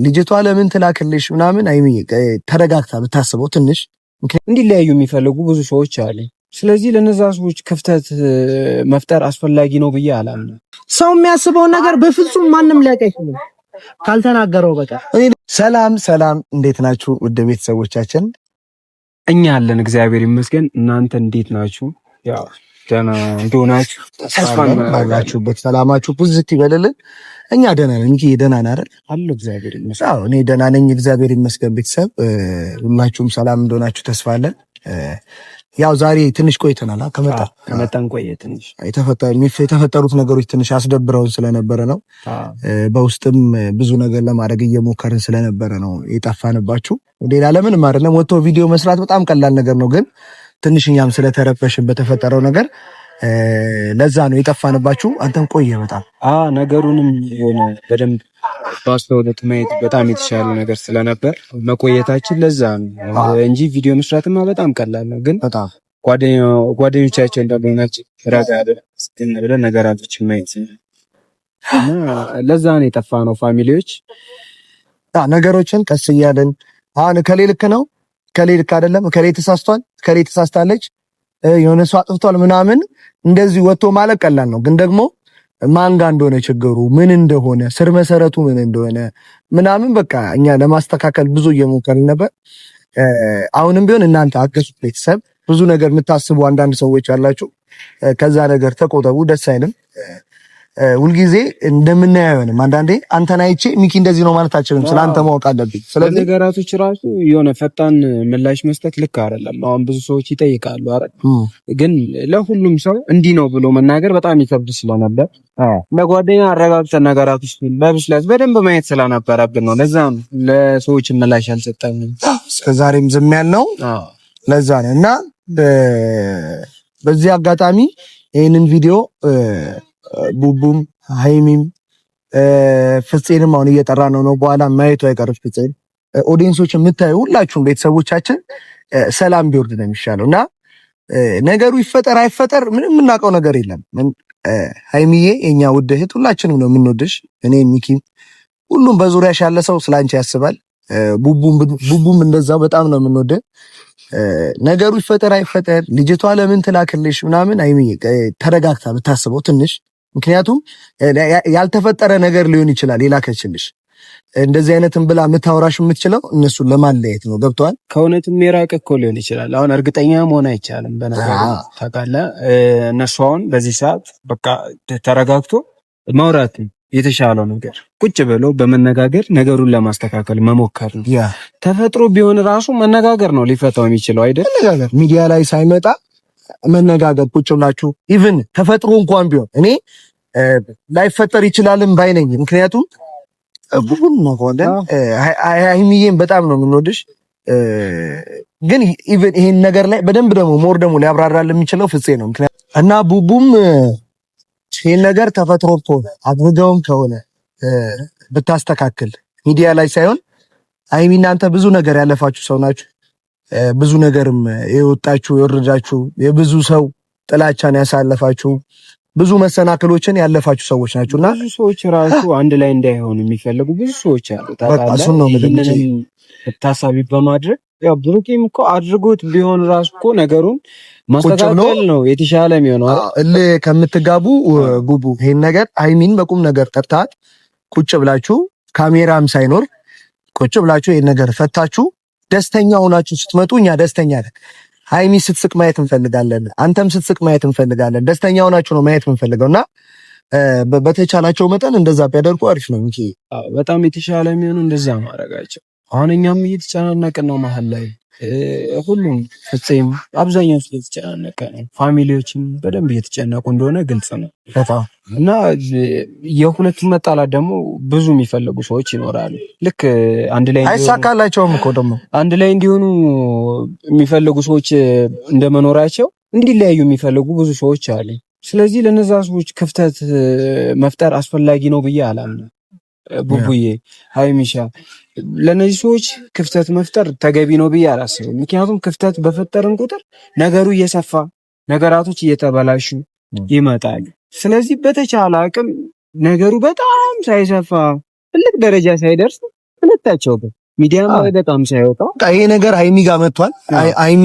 ልጅቷ ለምን ትላክልሽ ምናምን አይሚ ተረጋግታ ብታስበው ትንሽ እንዲለያዩ የሚፈልጉ ብዙ ሰዎች አሉ። ስለዚህ ለነዛ ሰዎች ክፍተት መፍጠር አስፈላጊ ነው ብዬ አላምንም። ሰው የሚያስበው ነገር በፍጹም ማንም ሊያውቅ አይችልም ካልተናገረው በቃ። ሰላም ሰላም፣ እንዴት ናችሁ ውድ ቤተሰቦቻችን? እኛ አለን እግዚአብሔር ይመስገን። እናንተ እንዴት ናችሁ? ያው ደህና እንደሆናችሁ ተስፋ እናደርጋችሁበት ሰላማችሁ ፖዚቲቭ ይበልልን። እኛ ደህና ነን እንጂ ደህና ነን አይደል? አለው እግዚአብሔር ይመስገን። አዎ እኔ ደህና ነኝ እግዚአብሔር ይመስገን። ቤተሰብ ሁላችሁም ሰላም እንደሆናችሁ ተስፋ አለን። ያው ዛሬ ትንሽ ቆይተናል። ከመጣን ቆየ ትንሽ የተፈጠሩት ነገሮች ትንሽ አስደብረውን ስለነበረ ነው። በውስጥም ብዙ ነገር ለማድረግ እየሞከርን ስለነበረ ነው የጠፋንባችሁ። ሌላ ለምንም አይደለም። ወጥቶ ቪዲዮ መስራት በጣም ቀላል ነገር ነው፣ ግን ትንሽ እኛም ስለተረበሽን በተፈጠረው ነገር ለዛ ነው የጠፋንባችሁ። አንተም ቆየ በጣም ነገሩንም የሆነ በደንብ ባስተውለት ማየት በጣም የተሻለ ነገር ስለነበር መቆየታችን ለዛ ነው እንጂ ቪዲዮ መስራትማ በጣም ቀላል ነው። ግን በጣም ጓደኞቻችን እንደሆናችን ረጋ ብለን ነገራቶችን ማየት ለዛ ነው የጠፋ ነው። ፋሚሊዎች ነገሮችን ቀስ እያለን አሁን ከሌ ልክ ነው ከሌ ልክ አይደለም፣ ከሌ ተሳስቷል፣ ከሌ ተሳስታለች፣ የሆነ ሰው አጥፍቷል ምናምን እንደዚህ ወጥቶ ማለት ቀላል ነው። ግን ደግሞ ማን ጋር እንደሆነ ችግሩ ምን እንደሆነ ስር መሰረቱ ምን እንደሆነ ምናምን በቃ እኛ ለማስተካከል ብዙ እየሞከርን ነበር። አሁንም ቢሆን እናንተ አገዙት ቤተሰብ። ብዙ ነገር የምታስቡ አንዳንድ ሰዎች አላችሁ፣ ከዛ ነገር ተቆጠቡ። ደስ አይልም። ሁልጊዜ እንደምናየው አይሆንም። አንዳንዴ አንተን አይቼ ሚኪ እንደዚህ ነው ማለት አልችልም። ስለአንተ ማወቅ አለብኝ። ስለዚህ ነገራቶች ራሱ የሆነ ፈጣን ምላሽ መስጠት ልክ አይደለም። አሁን ብዙ ሰዎች ይጠይቃሉ አይደል? ግን ለሁሉም ሰው እንዲህ ነው ብሎ መናገር በጣም ይከብድ ስለነበር ለጓደኛ አረጋግጠን ነገራቶች በብስለት በደንብ ማየት ስለነበረብን ነው። ለዛ ነው ለሰዎች ምላሽ አልሰጠንም እስከዛሬም ዝም ያልነው ለዛ ነው። እና በዚህ አጋጣሚ ይህንን ቪዲዮ ቡቡም ሃይሚም ፍፄንም አሁን እየጠራ ነው በኋላ ማየቱ አይቀርም። ፍፄን ኦዲየንሶች የምታዩ ሁላችሁም ቤተሰቦቻችን ሰላም ቢወርድ ነው የሚሻለው። እና ነገሩ ይፈጠር አይፈጠር ምንም የምናውቀው ነገር የለም። ሃይሚዬ የኛ ውድ እህት ሁላችንም ነው የምንወድሽ። እኔ ሚኪም ሁሉም በዙሪያሽ ያለ ሰው ስላንቺ ያስባል። ቡቡም እንደዛው በጣም ነው የምንወደ። ነገሩ ይፈጠር አይፈጠር ልጅቷ ለምን ትላክልሽ ምናምን ሃይሚዬ ተረጋግታ ብታስበው ትንሽ። ምክንያቱም ያልተፈጠረ ነገር ሊሆን ይችላል የላከችልሽ። እንደዚህ አይነትን ብላ የምታወራሽ የምትችለው እነሱን ለማለየት ነው። ገብቷል? ከእውነትም የራቀ እኮ ሊሆን ይችላል። አሁን እርግጠኛ መሆን አይቻልም። በነገሩ ታውቃለህ፣ እነሱ አሁን በዚህ ሰዓት በቃ ተረጋግቶ ማውራት የተሻለው ነገር ቁጭ ብሎ በመነጋገር ነገሩን ለማስተካከል መሞከር ነው። ተፈጥሮ ቢሆን ራሱ መነጋገር ነው ሊፈታው የሚችለው አይደል? ሚዲያ ላይ ሳይመጣ መነጋገር ቁጭ ብላችሁ ኢቭን ተፈጥሮ እንኳን ቢሆን እኔ ላይፈጠር ይችላልም ባይነኝ። ምክንያቱም ቡቡን ነው ወንደ ሃይሚዬን በጣም ነው የምንወድሽ። ግን ኢቭን ይሄን ነገር ላይ በደንብ ደግሞ ሞር ደግሞ ሊያብራራል የሚችለው ፍፄ ነው። ምክንያቱም እና ቡቡም ይሄን ነገር ተፈጥሮ አድርገውም ከሆነ ብታስተካክል ሚዲያ ላይ ሳይሆን ሃይሚ እናንተ ብዙ ነገር ያለፋችሁ ሰው ናችሁ። ብዙ ነገርም የወጣችሁ የወረዳችሁ የብዙ ሰው ጥላቻን ያሳለፋችሁ ብዙ መሰናክሎችን ያለፋችሁ ሰዎች ናችሁና ብዙ ሰዎች ራሱ አንድ ላይ እንዳይሆኑ የሚፈልጉ ብዙ ሰዎች አሉ። ታሳቢ በማድረግ ያው ብሩኬም እኮ አድርጎት ቢሆን ራሱ እኮ ነገሩን ማስተካከል ነው የተሻለ የሚሆነው አይደል? ከምትጋቡ ቡቡ ይሄን ነገር ሃይሚን በቁም ነገር ጠርታት ቁጭ ብላችሁ ካሜራም ሳይኖር ቁጭ ብላችሁ ይሄን ነገር ፈታችሁ ደስተኛ ሆናችሁ ስትመጡ እኛ ደስተኛ ነን። ሃይሚ ስትስቅ ማየት እንፈልጋለን፣ አንተም ስትስቅ ማየት እንፈልጋለን። ደስተኛ ሆናችሁ ነው ማየት እንፈልገውና በተቻላቸው መጠን እንደዛ ቢያደርጉ አሪፍ ነው እንጂ በጣም የተሻለ የሚሆነው እንደዛ ማድረጋቸው። አሁን እኛም እየተጨናነቅን ነው መሀል ላይ ሁሉም ፍፄም አብዛኛው እየተጨናነቀ ነው። ፋሚሊዎችም በደንብ እየተጨነቁ እንደሆነ ግልጽ ነው። እና የሁለቱ መጣላት ደግሞ ብዙ የሚፈልጉ ሰዎች ይኖራሉ። ልክ አንድ ላይ አይሳካላቸውም እኮ ደግሞ አንድ ላይ እንዲሆኑ የሚፈልጉ ሰዎች እንደመኖራቸው እንዲለያዩ የሚፈልጉ ብዙ ሰዎች አሉ። ስለዚህ ለነዛ ሰዎች ክፍተት መፍጠር አስፈላጊ ነው ብዬ አላምንም። ቡቡዬ ሃይሚሻ ለነዚህ ሰዎች ክፍተት መፍጠር ተገቢ ነው ብዬ አላስብም። ምክንያቱም ክፍተት በፈጠርን ቁጥር ነገሩ እየሰፋ ነገራቶች እየተበላሹ ይመጣሉ። ስለዚህ በተቻለ አቅም ነገሩ በጣም ሳይሰፋ ትልቅ ደረጃ ሳይደርስ ሁለታቸው ሚዲያ ላይ በጣም ሳይወጣ ይሄ ነገር ሃይሚ ጋር መጥቷል። ሃይሚ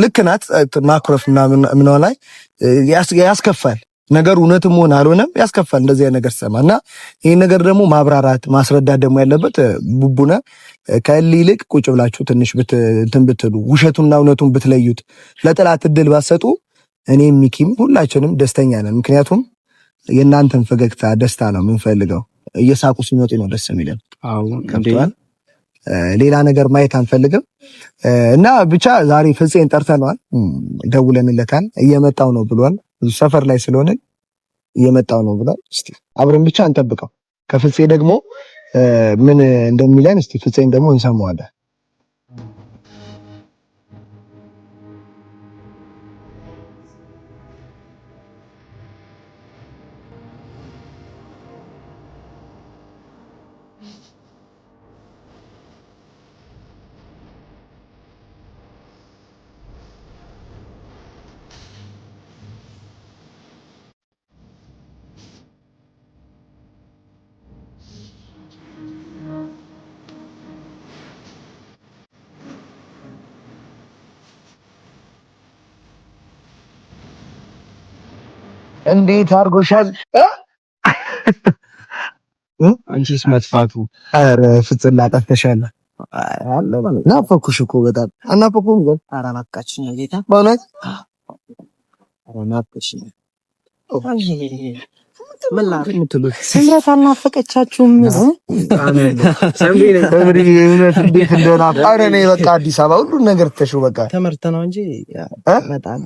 ልክ ናት። ማክሮፍ እና ምን ላይ ያስከፋል ነገር እውነትም ሆነ አልሆነም ያስከፋል። እንደዚህ አይነት ነገር ሰማና ይሄ ነገር ደግሞ ማብራራት ማስረዳት ደግሞ ያለበት ቡቡነ ከእሊ ይልቅ ቁጭ ብላችሁ ትንሽ እንትን ብትሉ ውሸቱንና እውነቱን ብትለዩት ለጥላት እድል ባሰጡ እኔም ሚኪም ሁላችንም ደስተኛ ነን። ምክንያቱም የእናንተን ፈገግታ ደስታ ነው የምንፈልገው። እየሳቁ ሲመጡ ነው ደስ የሚለን። ከብቷል። ሌላ ነገር ማየት አንፈልግም እና ብቻ ዛሬ ፍፄን ጠርተነዋል፣ ደውለንለታል። እየመጣው ነው ብሏል። ሰፈር ላይ ስለሆነ እየመጣው ነው ብሏል። እስቲ አብረን ብቻ እንጠብቀው። ከፍፄ ደግሞ ምን እንደሚለን እስቲ ፍፄን ደግሞ እንሰማዋለን። እንዴት አድርጎሻል? አንቺስ መጥፋቱ? ኧረ ፍጽላ ጠፍተሻል። ናፈኩሽ እኮ በጣም አናፈኩም። ግን ኧረ ናፍቃችኝ ጌታ በእውነት ኧረ ናፍቀሽኝ። ምን ላድርግ የምትሉት ስምረት አልናፈቀቻችሁም? እንዴት እንደናፈቀ እኔ በቃ አዲስ አበባ ሁሉን ነገር ትተሽው በቃ ትምህርት ነው እንጂ በጣም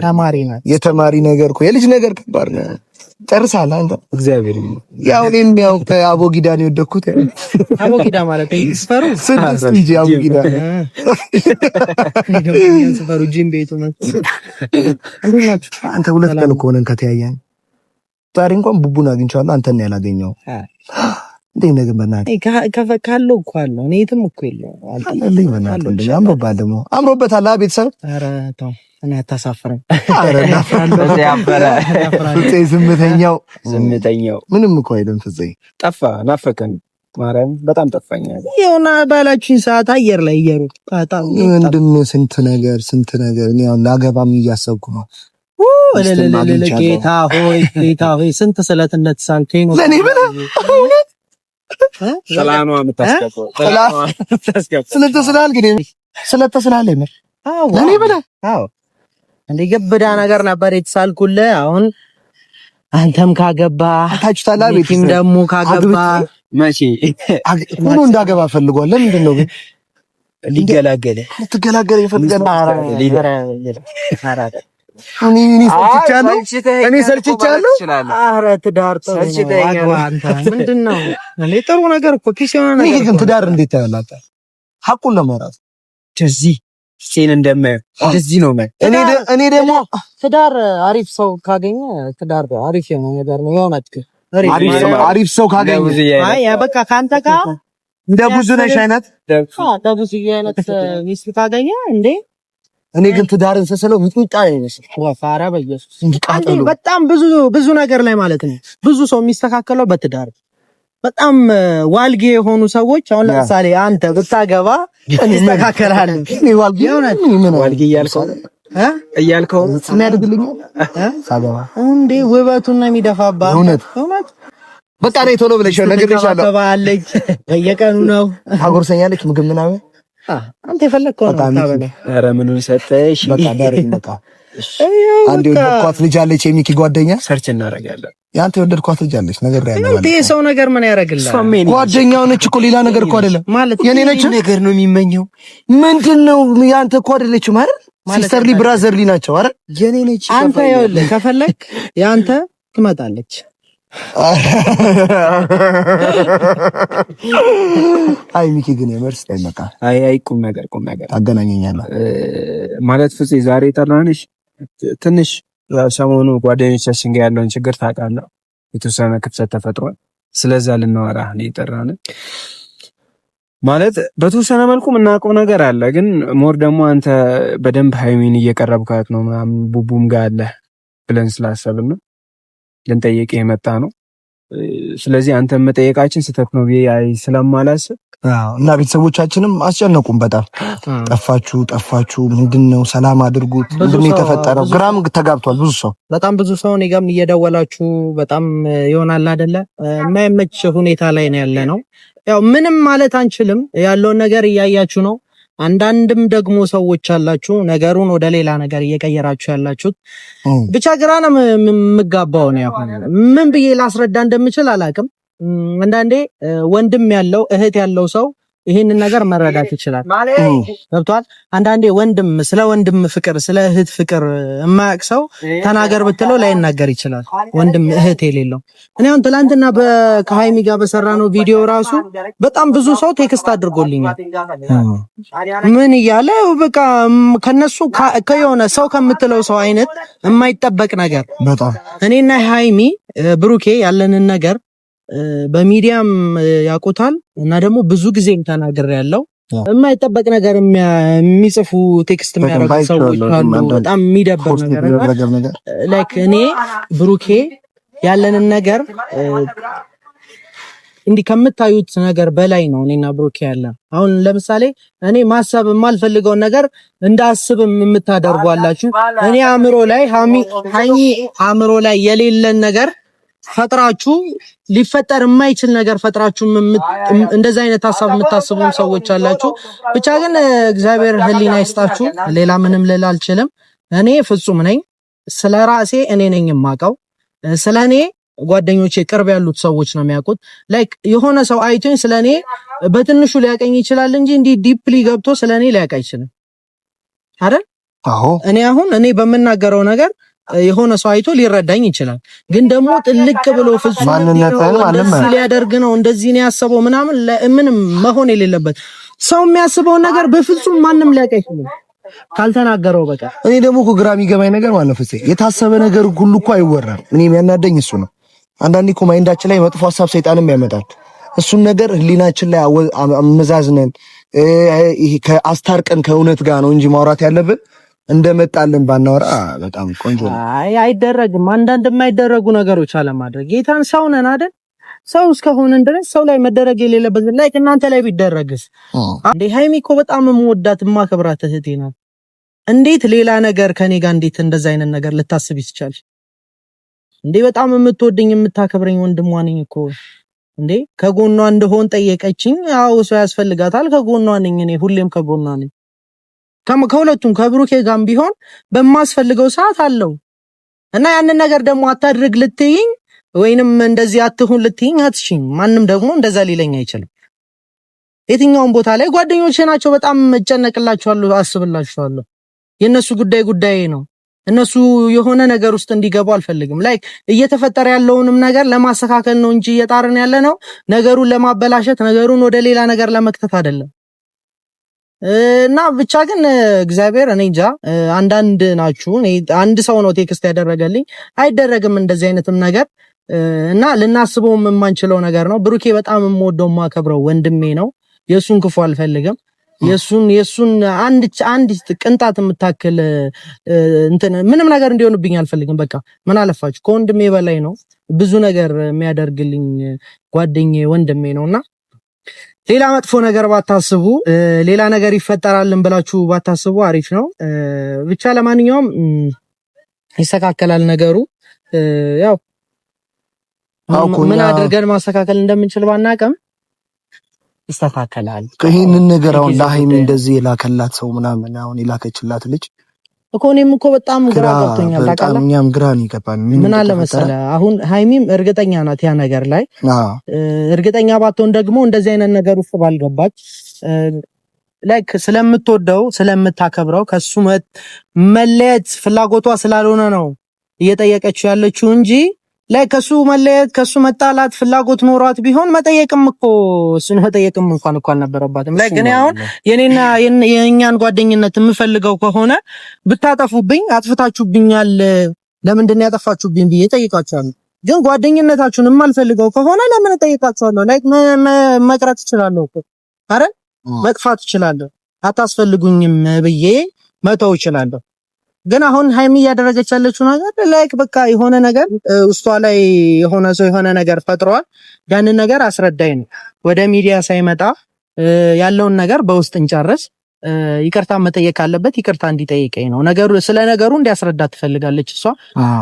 ተማሪ ናት። የተማሪ ነገር እኮ የልጅ ነገር ከባድ ነው። ጨርሳለህ አንተ? እግዚአብሔር ያው እኔም ያው ከአቦጊዳ ነው የወደኩት። አቦጊዳ ማለት ስፈሩ ስድስት እንጂ አቦጊዳ ስፈሩ ጂም ቤቱ ነው። አንተ ሁለት ቀን እኮ ሆነን ከተያየን ዛሬ እንኳን ቡቡን አግኝቻለሁ። አንተን ነው ያላገኘው። እንዴ ነገር በእናትህ ካለው እኮ አለው። እኔ የትም እኮ የለው አለልኝ። በእናትህ አምሮባል ደግሞ አምሮበታል። ቤተሰብ ኧረ ተው እኔ አታሳፍረኝ። ኧረ እናፍራለሁ። ፍፄ ዝምተኛው ምንም እኮ አይደለም። ፍፄ ጠፋ፣ ናፈቀን። ማርያም በጣም ጠፋኝ። ይኸውና ባላችሁኝ ሰዓት አየር ላይ እየሮጥኩ በጣም ምንድን ነው ስንት ነገር እኔ አሁን ላገባም እያሰብኩ ነው። ጌታ ሆይ ስንት ስለት እንደተሳልከኝ ነው ለኔ ብለህ ሰላኗ የምታስገባው ስለተስላል ግን ስለተስላለኝ ነው ለኔ ብለህ እንደ ገብዳ ነገር ነበር የተሳልኩልህ። አሁን አንተም ካገባ ታጭታላ ቤትም ደግሞ ካገባ መቼ ሆኖ እንዳገባ ፈልጓል። ለምንድን ነው ግን ሊገላገለ ይፈልጋል። እኔ ሰልችቻለሁ። ኧረ ትዳር ምንድን ነው? ጥሩ ነገር እኮ ኪስ የሆነ ነገር ግን ትዳር እንዴት ታያለህ? ሐቁን ለማውራት እዚህ ሴን እንደማየው እንደዚህ ነው ማለት እኔ ደግሞ ትዳር አሪፍ ሰው ካገኘ ትዳር አሪፍ የሆነ ነገር ነው። የሆነች አሪፍ ሰው ካገኘ አይ በቃ ካንተ ጋር እንደ ብዙነሽ አይነት ሚስት ካገኘ እንዴ እኔ ግን ትዳርን ስስለው ሚጥሚጣ አይመስል ወፋራ በኢየሱስ በጣም ብዙ ነገር ላይ ማለት ነው። ብዙ ሰው የሚስተካከለው በትዳር በጣም ዋልጌ የሆኑ ሰዎች አሁን ለምሳሌ አንተ ብታገባ ይስተካከላል። እኔ ዋልጌ እያልከው የሚያደርግልኝ ሳገባ እንዴ ውበቱን ነው የሚደፋባት። እውነት በቃ እኔ ቶሎ ብለሽ ነግሬሻለሁ። ተባለች በየቀኑ ነው ታጎርሰኛለች ምግብ ምናምን አንተ የፈለግከው ነው ታበለ። ኧረ ምኑን ሰጠሽ? በቃ ዳርኝ በቃ አንዴ ወደድኳት ልጅ አለች የሚኪ ጓደኛ ሰርች እናደርጋለን። ያንተ ወደድኳት ልጅ አለች ነገር ያለው እንዴ ሰው ነገር ምን ያደርግልሃል? ጓደኛው ነች እኮ ሌላ ነገር እኮ አይደለም ማለት የኔ ነች ነገር ነው የሚመኘው። ምንድነው ያንተ እኮ አይደለችም አይደል? ሲስተርሊ ብራዘርሊ ናቸው አይደል? የኔ ነች። አንተ ይኸውልህ ከፈለክ ያንተ ትመጣለች። አይ ሚኪ ግን የመርስ አይመጣ። አይ ቁም ነገር ታገናኘኛለህ ማለት ፍፄ ዛሬ ጠራንሽ ትንሽ ሰሞኑ ጓደኞቻችን ጋር ያለውን ችግር ታውቃለህ። የተወሰነ ክፍተት ተፈጥሯል። ስለዛ ልናወራ ነው የጠራን። ማለት በተወሰነ መልኩ የምናውቀው ነገር አለ፣ ግን ሞር ደግሞ አንተ በደንብ ሃይሚን እየቀረብካት ነው ምናምን ቡቡም ጋር አለ ብለን ስላሰብን ነው ልንጠይቅ የመጣ ነው። ስለዚህ አንተ መጠየቃችን ስህተት ነው ብዬ ስለማላስብ እና ቤተሰቦቻችንም አስጨነቁም በጣም ጠፋችሁ ምንድነው ሰላም አድርጉት ምንድነው የተፈጠረው ግራም ተጋብቷል በጣም ብዙ ሰው እኔ ጋርም እየደወላችሁ በጣም ይሆናል አይደለ የማይመች ሁኔታ ላይ ነው ያለ ነው ያው ምንም ማለት አንችልም ያለውን ነገር እያያችሁ ነው አንዳንድም ደግሞ ሰዎች አላችሁ ነገሩን ወደ ሌላ ነገር እየቀየራችሁ ያላችሁት ብቻ ግራ ነው የምጋባው ነው ያው ምን ብዬ ላስረዳ እንደምችል አላቅም አንዳንዴ ወንድም ያለው እህት ያለው ሰው ይሄንን ነገር መረዳት ይችላል ገብቷል አንዳንዴ ወንድም ስለ ወንድም ፍቅር ስለ እህት ፍቅር የማያውቅ ሰው ተናገር ብትለው ላይናገር ይችላል ወንድም እህት የሌለው እኔ አሁን ትላንትና ከሃይሚ ጋር በሰራነው ቪዲዮ ራሱ በጣም ብዙ ሰው ቴክስት አድርጎልኛል ምን እያለ በቃ ከነሱ ከየሆነ ሰው ከምትለው ሰው አይነት የማይጠበቅ ነገር በጣም እኔና ሃይሚ ብሩኬ ያለንን ነገር በሚዲያም ያቆታል እና ደግሞ ብዙ ጊዜ ተናግሬያለሁ የማይጠበቅ ነገር የሚጽፉ ቴክስት የሚያደርጉ ሰዎች አሉ በጣም የሚደብር ነገር ላይክ እኔ ብሩኬ ያለንን ነገር እንዲህ ከምታዩት ነገር በላይ ነው እኔና ብሩኬ ያለ አሁን ለምሳሌ እኔ ማሰብ የማልፈልገው ነገር እንዳስብም የምታደርጓላችሁ እኔ አእምሮ ላይ ሃይሚ አእምሮ ላይ የሌለን ነገር ፈጥራችሁ ሊፈጠር የማይችል ነገር ፈጥራችሁ እንደዛ አይነት ሐሳብ የምታስቡ ሰዎች አላችሁ ብቻ ግን እግዚአብሔር ህሊና ይስጣችሁ ሌላ ምንም ልል አልችልም እኔ ፍጹም ነኝ ስለራሴ እኔ ነኝ የማውቀው ስለኔ ጓደኞቼ ቅርብ ያሉት ሰዎች ነው የሚያውቁት ላይክ የሆነ ሰው አይቶኝ ስለኔ በትንሹ ሊያቀኝ ይችላል እንጂ እንዲህ ዲፕሊ ገብቶ ስለኔ ሊያቀኝ አይችልም አይደል አዎ እኔ በመናገረው ነገር የሆነ ሰው አይቶ ሊረዳኝ ይችላል ግን ደግሞ ጥልቅ ብሎ ፍጹም እንደዚህ ሊያደርግ ነው እንደዚህ ነው ያሰበው ምንም መሆን የሌለበት ሰው የሚያስበው ነገር በፍጹም ማንም ሊያውቅ አይችልም ካልተናገረው በቃ እኔ ደግሞ ግራ የሚገባኝ ነገር ማለት ነው የታሰበ ነገር ሁሉ እኮ አይወራም እኔ የሚያናደኝ እሱ ነው አንዳንዴ እኮ ማይንዳችን ላይ መጥፎ ሐሳብ ሰይጣንም ያመጣል እሱን ነገር ህሊናችን ላይ አመዛዝነን ከአስታርቀን ከእውነት ጋር ነው እንጂ ማውራት ያለብን እንደመጣልን ባናወራ በጣም ቆንጆ ነው አይደረግም አንዳንድ የማይደረጉ ነገሮች አለማድረግ ጌታን ሰው ነን አይደል ሰው እስከሆነን ድረስ ሰው ላይ መደረግ የሌለበት ላይ እናንተ ላይ ቢደረግስ እንዴ ሃይሚ እኮ በጣም የምወዳት የማከብራት እህቴ ናት እንዴት ሌላ ነገር ከኔ ጋር እንዴት እንደዛ አይነት ነገር ልታስብ ይችላል እንዴ በጣም የምትወደኝ የምታከብረኝ ወንድሟ ነኝ እኮ እንዴ ከጎኗ እንደሆን ጠየቀችኝ አው ሰው ያስፈልጋታል ከጎኗ ነኝ እኔ ሁሌም ከጎኗ ነኝ ከሁለቱም ከብሩኬ ጋርም ቢሆን በማስፈልገው ሰዓት አለው እና ያንን ነገር ደግሞ አታድርግ ልትይኝ ወይንም እንደዚህ አትሁን ልትይኝ አትሽኝ ማንም ደግሞ እንደዛ ሊለኝ አይችልም የትኛውም ቦታ ላይ ጓደኞቼ ናቸው በጣም እጨነቅላችኋለሁ አስብላችኋለሁ የነሱ ጉዳይ ነው እነሱ የሆነ ነገር ውስጥ እንዲገቡ አልፈልግም ላይክ እየተፈጠረ ያለውንም ነገር ለማስተካከል ነው እንጂ እየጣርን ያለ ነው ነገሩን ለማበላሸት ነገሩን ወደ ሌላ ነገር ለመክተት አይደለም እና ብቻ ግን እግዚአብሔር እኔ እንጃ አንዳንድ ናችሁ አንድ ሰው ነው ቴክስት ያደረገልኝ አይደረግም እንደዚህ አይነትም ነገር እና ልናስበውም የማንችለው ነገር ነው ብሩኬ በጣም የምወደው ማከብረው ወንድሜ ነው የሱን ክፉ አልፈልግም የሱን አንድ ቅንጣት የምታክል እንትን ምንም ነገር እንዲሆንብኝ አልፈልግም በቃ ምን አለፋችሁ ከወንድሜ በላይ ነው ብዙ ነገር የሚያደርግልኝ ጓደኛዬ ወንድሜ ነውና ሌላ መጥፎ ነገር ባታስቡ ሌላ ነገር ይፈጠራልን ብላችሁ ባታስቡ አሪፍ ነው ብቻ ለማንኛውም ይስተካከላል ነገሩ ያው ምን አድርገን ማስተካከል እንደምንችል ባናቀም ይስተካከላል ይሄንን ነገር አሁን ለሃይሚ እንደዚህ የላከላት ሰው ምናምን አሁን የላከችላት ልጅ እኮ እኔም እኮ በጣም ግራ ገብቶኛል ታውቃለህ እኛም ግራ ነው ይገባል ምን አለ መሰለህ አሁን ሃይሚም እርግጠኛ ናት ያ ነገር ላይ እርግጠኛ ባትሆን ደግሞ እንደዚህ አይነት ነገር ውስጥ ባልገባች ላይክ ስለምትወደው ስለምታከብረው ከሱ መለየት ፍላጎቷ ስላልሆነ ነው እየጠየቀችው ያለችው እንጂ ላይ ከሱ መለየት ከሱ መጣላት ፍላጎት ኖሯት ቢሆን መጠየቅም እኮ እሱን መጠየቅም እንኳን አልነበረባትም ላይ ግን አሁን የኔና የኛን ጓደኝነት የምፈልገው ከሆነ ብታጠፉብኝ አጥፍታችሁብኛል ለምንድን ነው ያጠፋችሁብኝ ብዬ ጠይቃችኋለሁ ግን ጓደኝነታችሁን የማልፈልገው ከሆነ ለምን ጠይቃችኋለሁ ላይ መቅረት እችላለሁ እኮ አረ መጥፋት እችላለሁ አታስፈልጉኝም ብዬ መተው እችላለሁ ግን አሁን ሃይሚ እያደረገች ያለችው ነገር ላይክ በቃ የሆነ ነገር ውስጧ ላይ የሆነ ሰው የሆነ ነገር ፈጥሯል። ያንን ነገር አስረዳኝ ነው ወደ ሚዲያ ሳይመጣ ያለውን ነገር በውስጥ እንጨርስ። ይቅርታ መጠየቅ ካለበት ይቅርታ እንዲጠይቀኝ ነው ነገሩ። ስለ ነገሩ እንዲያስረዳት ትፈልጋለች እሷ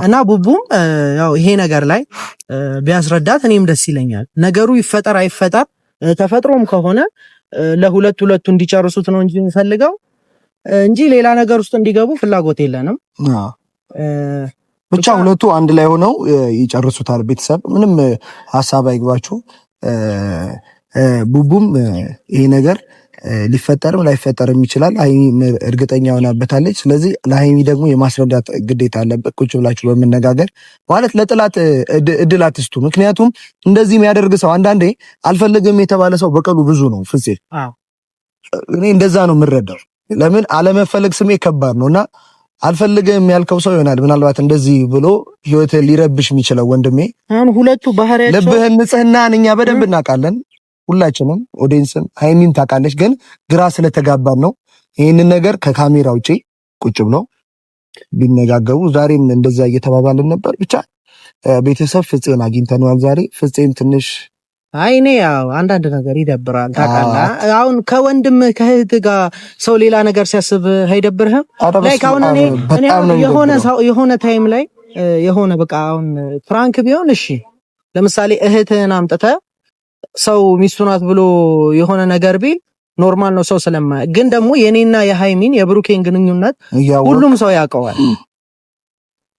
እና ቡቡም ያው ይሄ ነገር ላይ ቢያስረዳት እኔም ደስ ይለኛል። ነገሩ ይፈጠር አይፈጠር ተፈጥሮም ከሆነ ለሁለቱ እንዲጨርሱት ነው እንጂ የሚፈልገው እንጂ ሌላ ነገር ውስጥ እንዲገቡ ፍላጎት የለንም። ብቻ ሁለቱ አንድ ላይ ሆነው ይጨርሱታል። ቤተሰብ ምንም ሀሳብ አይግባችሁ። ቡቡም ይሄ ነገር ሊፈጠርም ላይፈጠርም ይችላል። ሃይሚ እርግጠኛ ሆናበታለች። ስለዚህ ለሃይሚ ደግሞ የማስረዳት ግዴታ አለበት። ቁጭ ብላችሁ በመነጋገር ማለት ለጥላት እድል አትስጡ። ምክንያቱም እንደዚህ የሚያደርግ ሰው አንዳንዴ አልፈልግም የተባለ ሰው በቀሉ ብዙ ነው። ፍፄ እኔ እንደዛ ነው የምረዳው። ለምን አለመፈለግ ስሜ ከባድ ነውና አልፈልግም ያልከው ሰው ይሆናል ምናልባት እንደዚህ ብሎ ህይወት ሊረብሽ የሚችለው ወንድሜ። አሁን ሁለቱ ባህሪያቸው ልብህን ንጽህናን እኛ በደንብ እናውቃለን። ሁላችንም ኦዲየንስም ሃይሚም ታውቃለች። ግን ግራ ስለተጋባን ነው ይህንን ነገር ከካሜራ ውጪ ቁጭ ብለው ቢነጋገሩ። ዛሬም እንደዛ እየተባባልን ነበር። ብቻ ቤተሰብ ፍፄን አግኝተነዋል ዛሬ። ፍፄም ትንሽ እኔ ያው አንዳንድ ነገር ይደብራል ታውቃለህ። አሁን ከወንድም ከእህት ጋር ሰው ሌላ ነገር ሲያስብ አይደብርህም? ላይክ አሁን እኔ የሆነ ታይም ላይ የሆነ በቃ አሁን ፍራንክ ቢሆን እሺ፣ ለምሳሌ እህትህን አምጥተህ ሰው ሚስቱ ናት ብሎ የሆነ ነገር ቢል ኖርማል ነው ሰው ስለማ። ግን ደግሞ የኔና የሃይሚን የብሩኬን ግንኙነት ሁሉም ሰው ያውቀዋል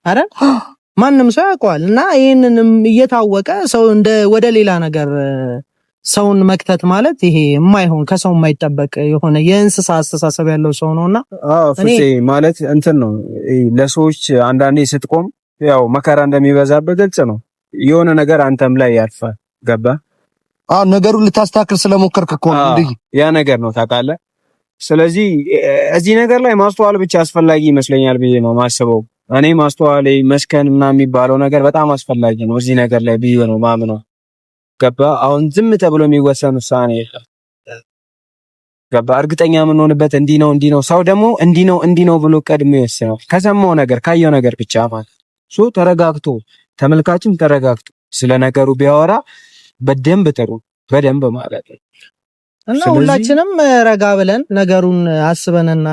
አይደል? ማንም ሰው ያውቀዋል። እና ይሄንንም እየታወቀ ሰው ወደ ሌላ ነገር ሰውን መክተት ማለት ይሄ የማይሆን ከሰው የማይጠበቅ የሆነ የእንስሳ አስተሳሰብ ያለው ሰው ነውና ፍፄ ማለት እንትን ነው። ለሰዎች አንዳንዴ ስትቆም ያው መከራ እንደሚበዛበት ግልጽ ነው። የሆነ ነገር አንተም ላይ ያልፋል። ገባ? ነገሩን ልታስተካክል ስለሞከርክ እኮ ነው እንዴ? ያ ነገር ነው ታውቃለህ። ስለዚህ እዚህ ነገር ላይ ማስተዋል ብቻ አስፈላጊ ይመስለኛል ብዬ ነው ማስበው። እኔ ማስተዋል መስከን ምናምን የሚባለው ነገር በጣም አስፈላጊ ነው እዚህ ነገር ላይ ብዬ ነው ማምነው። ገባ? አሁን ዝም ተብሎ የሚወሰን ውሳኔ የለም። ገባ? እርግጠኛ የምንሆንበት እንዲህ ነው። ሰው ደግሞ እንዲህ ነው ብሎ ቀድሞ ይወስናል ከሰማው ነገር ካየው ነገር ብቻ ማለት ሶ ተረጋግቶ ተመልካችም ተረጋግቶ ስለ ነገሩ ቢያወራ በደንብ ጥሩ በደንብ ማለት ነው። እና ሁላችንም ረጋ ብለን ነገሩን አስበንና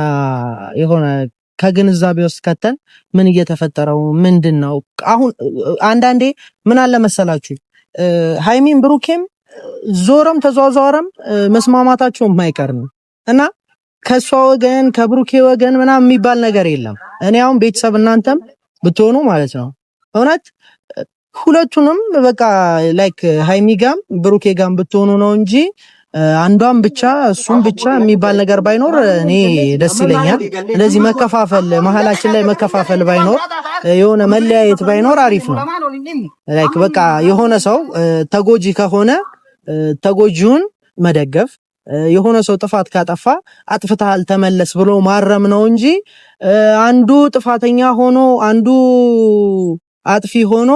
የሆነ ከግንዛቤ ውስጥ ከተን ምን እየተፈጠረው ምንድነው። አሁን አንዳንዴ ምን አለ መሰላችሁ ሃይሚን ብሩኬም ዞረም ተዟዟረም መስማማታቸው የማይቀር ነው እና ከሷ ወገን ከብሩኬ ወገን ምናምን የሚባል ነገር የለም። እኔ አሁን ቤተሰብ እናንተም ብትሆኑ ማለት ነው እውነት ሁለቱንም በቃ ላይክ ሃይሚ ጋም ብሩኬ ጋም ብትሆኑ ነው እንጂ አንዷን ብቻ እሱን ብቻ የሚባል ነገር ባይኖር እኔ ደስ ይለኛል። ስለዚህ መከፋፈል መሀላችን ላይ መከፋፈል ባይኖር የሆነ መለያየት ባይኖር አሪፍ ነው። ላይክ በቃ የሆነ ሰው ተጎጂ ከሆነ ተጎጂውን መደገፍ፣ የሆነ ሰው ጥፋት ካጠፋ አጥፍተሃል ተመለስ ብሎ ማረም ነው እንጂ አንዱ ጥፋተኛ ሆኖ አንዱ አጥፊ ሆኖ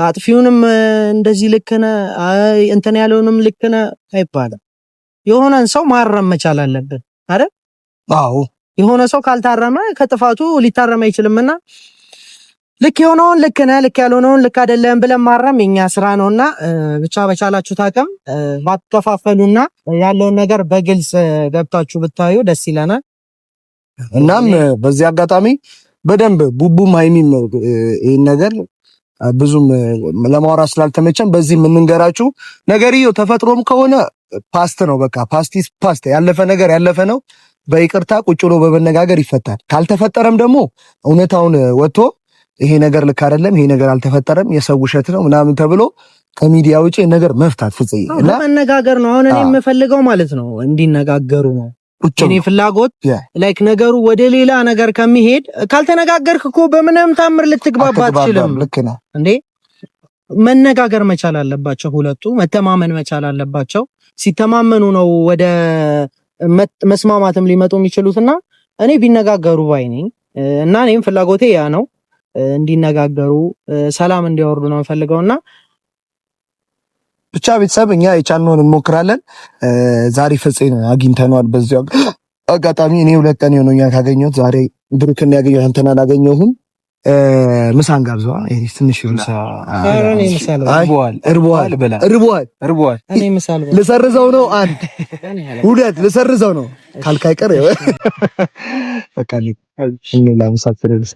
አጥፊውንም እንደዚህ ልክነ እንትን ያለውንም ልክነ አይባልም። የሆነን ሰው ማረም መቻል አለብን አይደል? አዎ የሆነ ሰው ካልታረመ ከጥፋቱ ሊታረም አይችልምና ልክ የሆነውን ልክነ ልክ ያልሆነውን ልክ አይደለም ብለን ማረም የኛ ስራ ነውና ብቻ በቻላችሁት አቅም ባትከፋፈሉና ያለውን ነገር በግልጽ ገብታችሁ ብታዩ ደስ ይለናል። እናም በዚህ አጋጣሚ በደንብ ቡቡም ሃይሚም ይሄን ነገር ብዙም ለማውራት ስላልተመቸን በዚህ የምንንገራችሁ ነገርየው ተፈጥሮም ከሆነ ፓስት ነው። በቃ ፓስቲስ ፓስት ያለፈ ነገር ያለፈ ነው። በይቅርታ ቁጭ ብሎ በመነጋገር ይፈታል። ካልተፈጠረም ደግሞ እውነታውን ወጥቶ ይሄ ነገር ልክ አይደለም፣ ይሄ ነገር አልተፈጠረም፣ የሰው ውሸት ነው ምናምን ተብሎ ከሚዲያ ውጪ ነገር መፍታት ፍጽይ እና መነጋገር ነው። አሁን እኔ የምፈልገው ማለት ነው እንዲነጋገሩ ነው። እኔ ፍላጎት ላይክ ነገሩ ወደ ሌላ ነገር ከሚሄድ ካልተነጋገርክ እኮ በምንም ታምር ልትግባባ አትችልም። ልክ ነህ እንዴ? መነጋገር መቻል አለባቸው። ሁለቱ መተማመን መቻል አለባቸው። ሲተማመኑ ነው ወደ መስማማትም ሊመጡ የሚችሉትና እኔ ቢነጋገሩ ባይ ነኝ እና እኔም ፍላጎቴ ያ ነው። እንዲነጋገሩ ሰላም እንዲያወርዱ ነው ፈልገውና ብቻ ቤተሰብ እኛ የቻልነውን እንሞክራለን። ዛሬ ፍፄን አግኝተነዋል። በዚህ አጋጣሚ እኔ 2 ቀን የሆነኛል ካገኘሁት። ዛሬ ብሩክን ያገኘው አንተን አላገኘሁም። ምሳን ጋብዘዋ ትንሽ ምሳ እርቦሃል። ልሰርዘው ነው 1 2 ልሰርዘው ነው ካልካይ ቀር በቃ ምሳ ፍሬልስ